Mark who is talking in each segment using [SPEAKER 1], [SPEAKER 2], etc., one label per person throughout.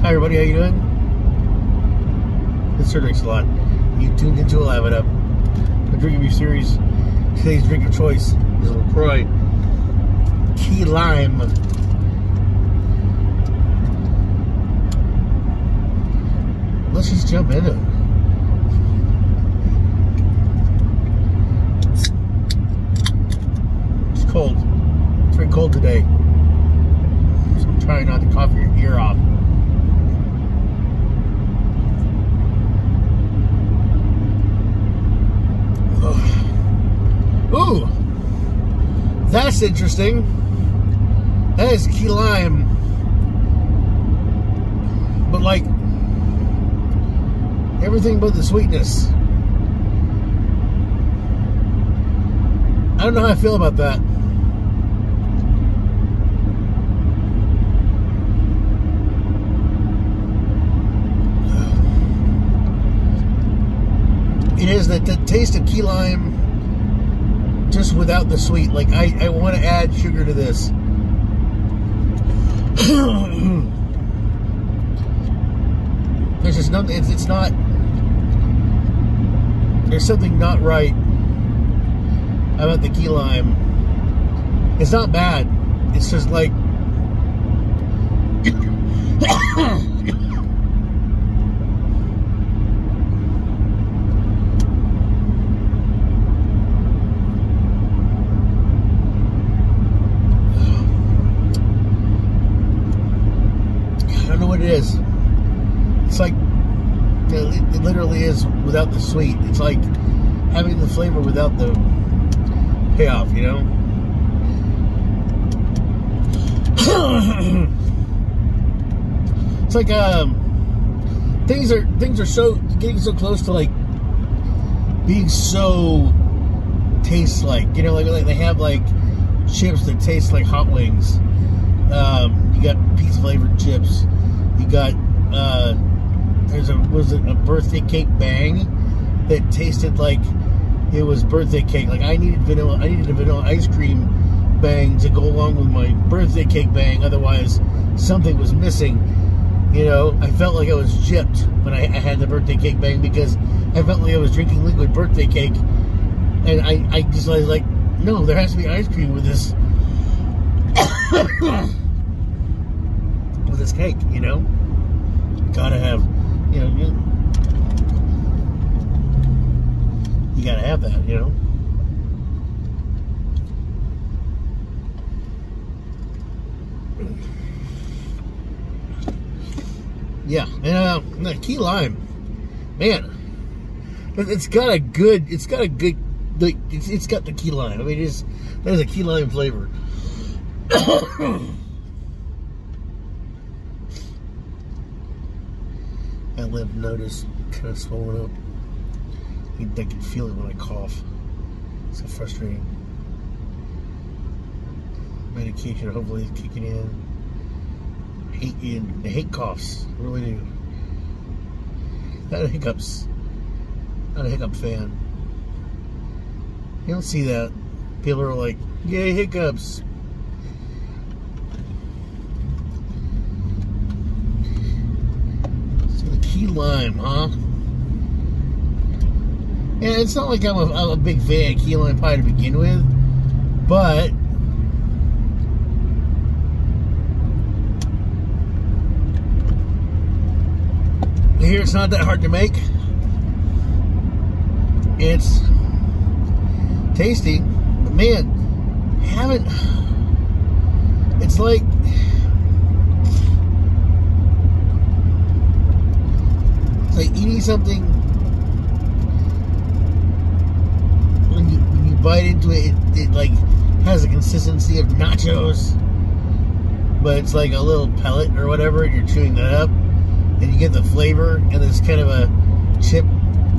[SPEAKER 1] Hi everybody, how you doing? It's Sir Drinks a Lot. You tuned into a Live It Up, a drink review series. Today's drink of choice is LaCroix Key Lime. Let's just jump into it. It's cold. It's very cold today. So I'm trying not to cough your ear off. Ooh, that's interesting. That is key lime, but like everything but the sweetness. I don't know how I feel about that. It is the taste of key lime, just without the sweet. Like I want to add sugar to this. There's just nothing. It's not. There's something not right about the key lime. It's not bad. It's just like. It is. It's like it literally is without the sweet. It's like having the flavor without the payoff, you know. It's like things are so getting so close to like being so taste like, you know, like they have like chips that taste like hot wings. You got pizza flavored chips. You got was it a birthday cake bang that tasted like it was birthday cake. Like I needed a vanilla ice cream bang to go along with my birthday cake bang. Otherwise, something was missing. You know, I felt like I was gypped when I had the birthday cake bang because I felt like I was drinking liquid birthday cake, and I was like, no, there has to be ice cream with this. With this cake, you know, gotta have, you know, you gotta have that, you know. Yeah, and the key lime, man, it's got the key lime. I mean, there's a key lime flavor. My lymph node is kind of swollen up. I can feel it when I cough. It's so frustrating. Medication hopefully is kicking in. I hate coughs. I really do. Not a hiccups. Not a hiccup fan. You don't see that. People are like, yay, hiccups. Key lime, huh? And it's not like I'm a big fan of key lime pie to begin with, but here it's not that hard to make. It's tasty, but man, it's like eating something when you bite into it, it like has a consistency of nachos, but it's like a little pellet or whatever, and you're chewing that up, and you get the flavor, and it's kind of a chip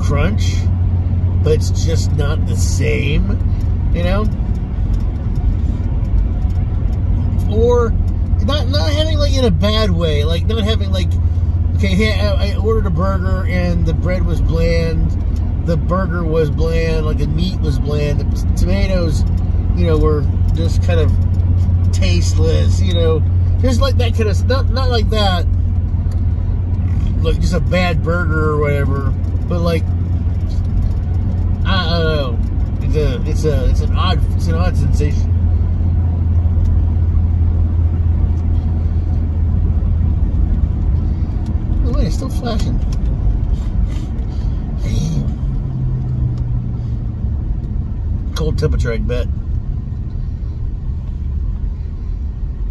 [SPEAKER 1] crunch, but it's just not the same, you know. Or not having like in a bad way, like not having like. Okay, I ordered a burger and the bread was bland, the burger was bland, like the meat was bland, the tomatoes, you know, were just kind of tasteless, you know, just like that kind of stuff, not like that, like just a bad burger or whatever. But like, I don't know. It's an odd sensation. Oh wait, it's still flashing. Damn. Cold temperature, I bet.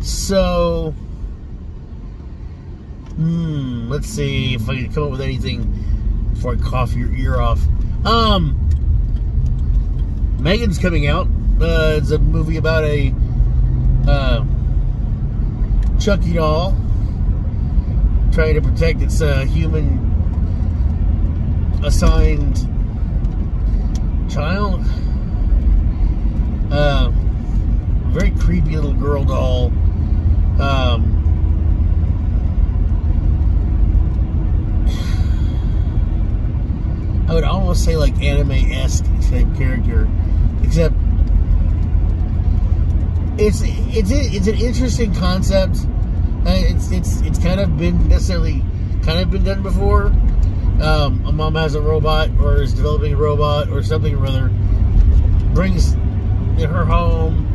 [SPEAKER 1] So, let's see if I can come up with anything before I cough your ear off. M3gan's coming out. It's a movie about a Chucky doll trying to protect its human assigned child. Very creepy little girl doll. I would almost say like anime-esque type character, except it's an interesting concept. It's kind of been done before. A mom has a robot or is developing a robot or something or other, brings her home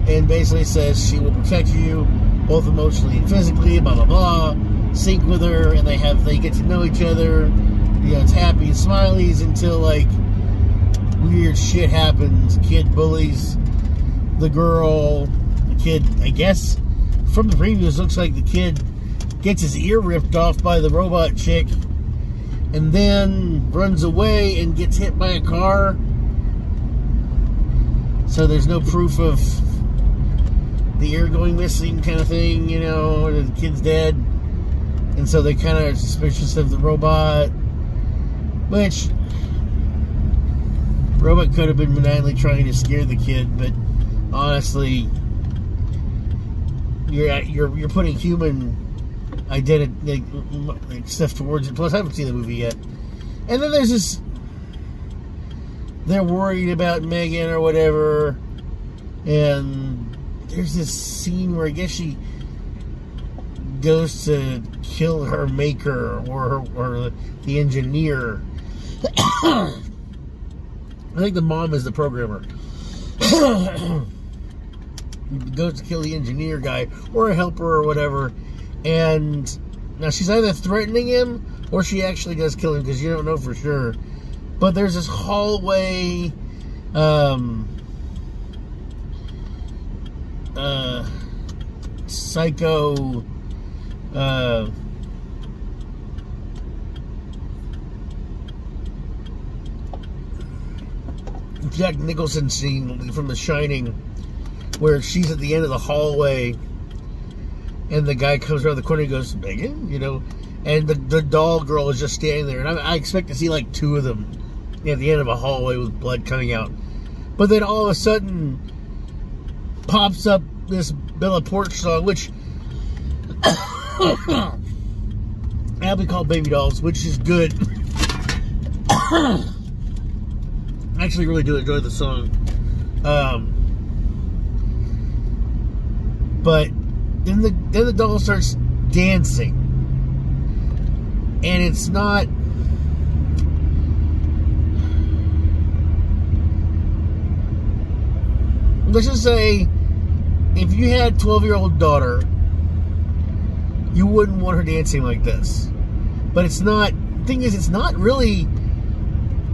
[SPEAKER 1] and basically says she will protect you both emotionally and physically, blah blah blah. Sync with her, and they get to know each other. You know, it's happy and smileys until like weird shit happens. The kid bullies the girl. The kid, I guess, from the previews, looks like the kid gets his ear ripped off by the robot chick, and then runs away and gets hit by a car. So there's no proof of the ear going missing, kind of thing, you know, or the kid's dead, and so they kind of are suspicious of the robot. Which, robot could have been maniacally trying to scare the kid, but honestly, you're putting human identity like stuff towards it. Plus, I haven't seen the movie yet. And then there's this, they're worried about M3gan or whatever, and there's this scene where I guess she goes to kill her maker or the engineer. I think the mom is the programmer. Goes to kill the engineer guy or a helper or whatever, and now she's either threatening him or she actually does kill him, because you don't know for sure. But there's this hallway psycho Jack Nicholson scene from The Shining, where she's at the end of the hallway and the guy comes around the corner and goes, "M3gan?" you know, and the doll girl is just standing there, and I expect to see like two of them at the end of a hallway with blood coming out. But then all of a sudden pops up this Bella Porch song, which I'll be called Baby Dolls, which is good. I actually really do enjoy the song. But then the doll starts dancing, and it's not. Let's just say, if you had a 12-year-old daughter, you wouldn't want her dancing like this. But it's not. The thing is, it's not really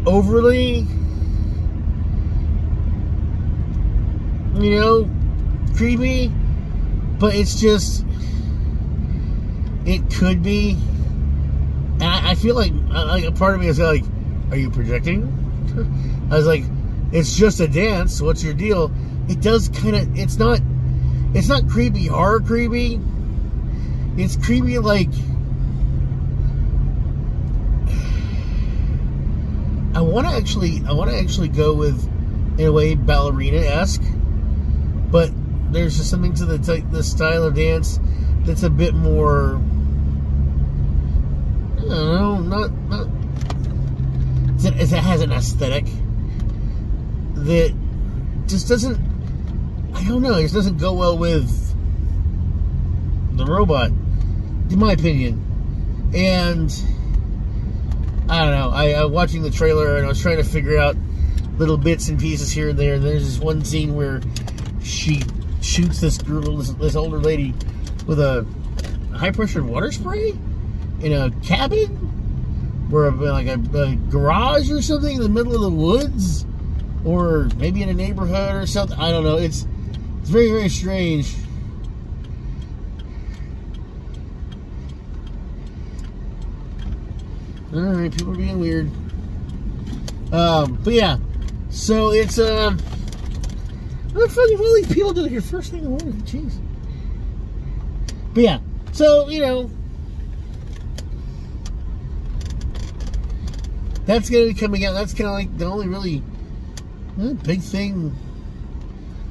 [SPEAKER 1] overly, you know, creepy, but it's just, it could be. And I feel like a part of me is like, are you projecting? I was like, it's just a dance, what's your deal? It does kind of, it's not creepy, horror creepy. It's creepy like, I want to actually go with, in a way, ballerina-esque, but there's just something to the style of dance that's a bit more, I don't know, not it has an aesthetic that just doesn't, I don't know, it just doesn't go well with the robot, in my opinion. And I don't know. I watching the trailer, and I was trying to figure out little bits and pieces here and there. And there's this one scene where she shoots this girl, this older lady, with a high-pressure water spray in a cabin, or like a garage or something in the middle of the woods, or maybe in a neighborhood or something. I don't know. It's very, very strange. Alright, people are being weird. But yeah. So it's, what the fuck is all these people doing here first thing in the morning? Jeez. But yeah. So, you know, that's going to be coming out. That's kind of like the only really big thing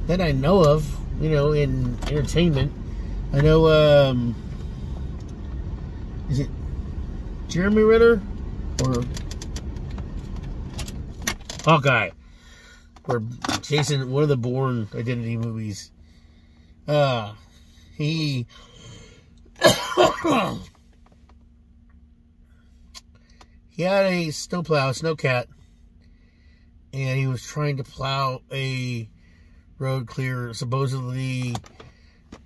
[SPEAKER 1] that I know of, you know, in entertainment. I know, is it Jeremy Renner or Hawkeye, or Jason, one of the Bourne Identity movies. He he had a snowplow, snowcat, and he was trying to plow a road clear, supposedly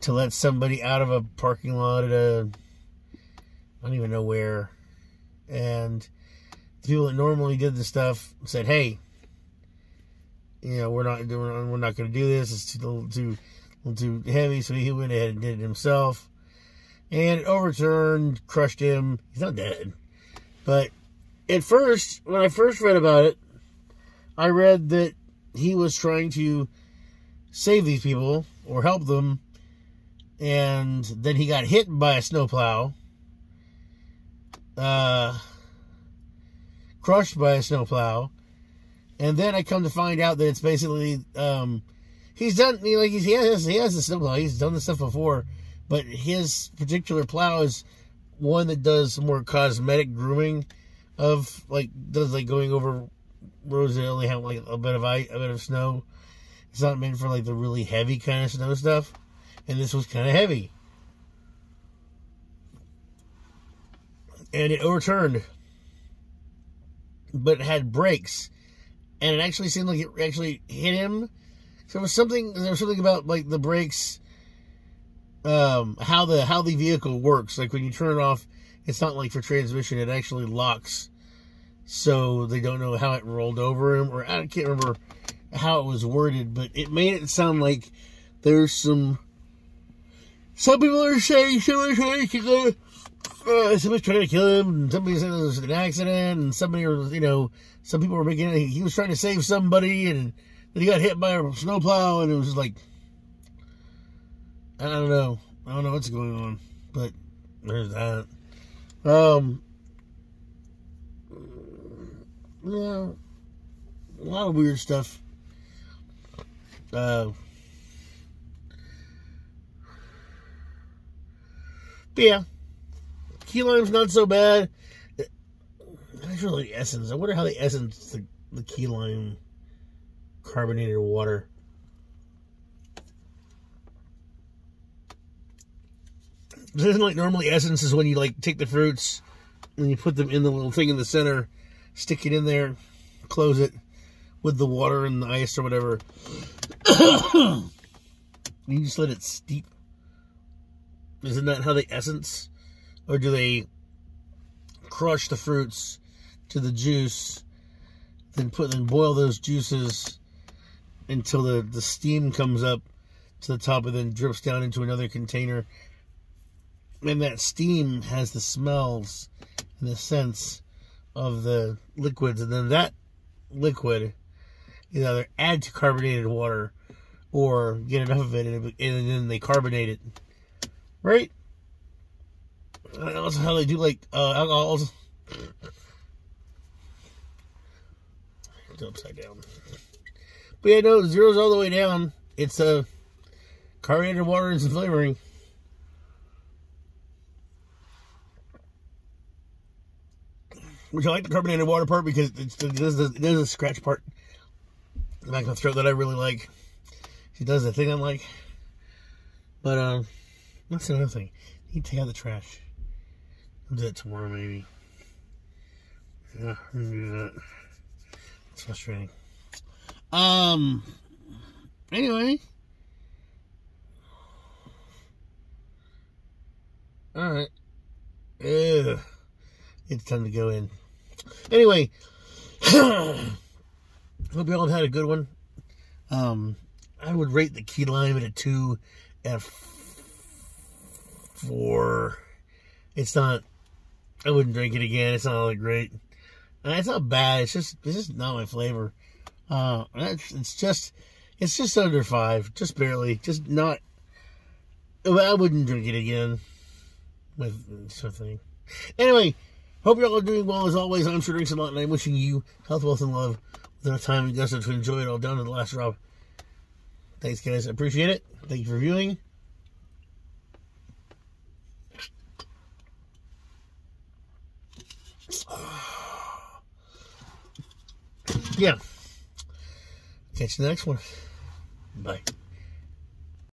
[SPEAKER 1] to let somebody out of a parking lot at a, I don't even know where. And the people that normally did the stuff said, "Hey, you know, we're not going to do this. It's too heavy." So he went ahead and did it himself, and it overturned, crushed him. He's not dead, but at first, when I first read about it, I read that he was trying to save these people or help them, and then he got hit by a snowplow. Crushed by a snowplow, and then I come to find out that it's basically he's done, he has the snowplow, he's done this stuff before, but his particular plow is one that does more cosmetic grooming of, like, does like going over roads that only have like a bit of ice, a bit of snow. It's not meant for like the really heavy kind of snow stuff, and this was kind of heavy. And it overturned, but it had brakes, and it actually seemed like it actually hit him. So there was something about like the brakes, how the vehicle works. Like when you turn it off, it's not like for transmission; it actually locks. So they don't know how it rolled over him, or I can't remember how it was worded, but it made it sound like there's some people are saying somebody's trying to kill him, and somebody said it was an accident, and somebody, you know, some people were making it, he was trying to save somebody, and then he got hit by a snowplow, and it was like, I don't know what's going on, but there's that. Yeah, a lot of weird stuff. But yeah, key lime's not so bad. That's really essence. I wonder how they essence the key lime carbonated water. This isn't like normally essence is when you like take the fruits and you put them in the little thing in the center, stick it in there, close it with the water and the ice or whatever. You just let it steep. Isn't that how they essence? Or do they crush the fruits to the juice, then boil those juices until the steam comes up to the top and then drips down into another container? And that steam has the smells and the scents of the liquids, and then that liquid is either add to carbonated water or get enough of it and then they carbonate it. Right? And also how they do like alcohols. It's upside down. But yeah, no, zero's all the way down. It's carbonated water and some flavoring. Which I like the carbonated water part because it does a scratch part in the back of my throat that I really like. She does the thing I like. But that's another thing. You need to take out the trash. I'll do that tomorrow, maybe. Yeah, I'm gonna do that. It's frustrating. Anyway. Alright. Ugh. It's time to go in. Anyway. Hope you all have had a good one. I would rate the key lime at a 2 at 4. It's not, I wouldn't drink it again. It's not all that great. It's not bad. It's just not my flavor. It's just under 5. Just barely. Just not, I wouldn't drink it again. With something. Anyway, hope you're all doing well as always. I'm sure drinks a lot, and I'm wishing you health, wealth, and love with enough time and gusto to enjoy it all down to the last drop. Thanks, guys. I appreciate it. Thank you for viewing. Yeah. Catch you in the next one. Bye.